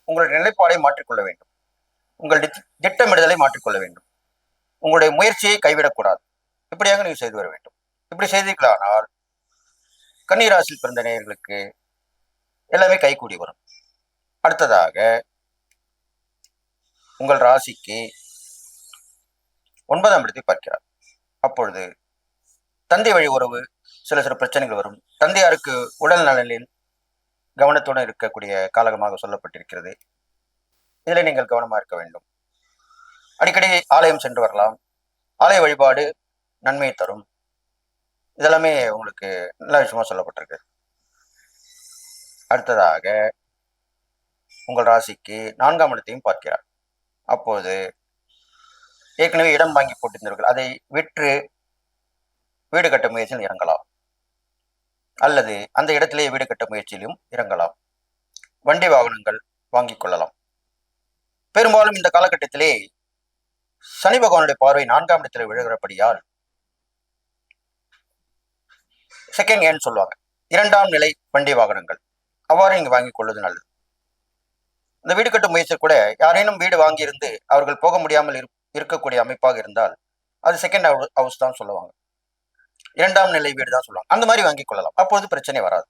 உங்களுடைய நிலைப்பாடை மாற்றிக்கொள்ள வேண்டும். உங்கள் திட்டமிடுதலை மாற்றிக்கொள்ள வேண்டும். உங்களுடைய முயற்சியை கைவிடக்கூடாது. இப்படியாக நீங்கள் செய்து வர வேண்டும். இப்படி செய்தீர்களானால் கன்னிராசியில் பிறந்த நேயர்களுக்கு எல்லாமே கைகூடி வரும். அடுத்ததாக உங்கள் ராசிக்கு 9ஆம் இடத்தை பார்க்கிறார். அப்பொழுது தந்தை வழி உறவு சில சில பிரச்சனைகள் வரும். தந்தையாருக்கு உடல் நலனில் கவனத்துடன் இருக்கக்கூடிய காலகமாக சொல்லப்பட்டிருக்கிறது. இதில் நீங்கள் கவனமாக இருக்க வேண்டும். அடிக்கடி ஆலயம் சென்று வரலாம். ஆலய வழிபாடு நன்மையை தரும். இதெல்லாமே உங்களுக்கு நல்ல விஷயமா சொல்லப்பட்டிருக்கு. அடுத்ததாக உங்கள் ராசிக்கு 4ஆம் இடத்தையும் பார்க்கிறார். அப்போது ஏற்கனவே இடம் வாங்கி போட்டிருந்தவர்கள் அதை விற்று வீடு கட்ட முயற்சியில் இறங்கலாம், அல்லது அந்த இடத்திலேயே வீடு கட்ட முயற்சியிலும் இறங்கலாம். வண்டி வாகனங்கள் வாங்கிக் கொள்ளலாம். பெரும்பாலும் இந்த காலகட்டத்திலே சனி பகவானுடைய பார்வை 4ஆம் இடத்தில் விழுகிறபடியால் செகண்ட் ஹேண்ட் சொல்லுவாங்க, 2ஆம் நிலை வண்டி வாகனங்கள் அவ்வாறு இங்கு வாங்கிக் கொள்வது நல்லது. இந்த வீடு கட்டும் முயற்சி கூட யாரேனும் வீடு வாங்கியிருந்து அவர்கள் போக முடியாமல் இருக்கக்கூடிய அமைப்பாக இருந்தால் அது செகண்ட் ஹவுஸ் தான் சொல்லுவாங்க, 2ஆம் நிலை வீடு தான் சொல்லுவாங்க. அந்த மாதிரி வாங்கிக் கொள்ளலாம். அப்போது பிரச்சனை வராது.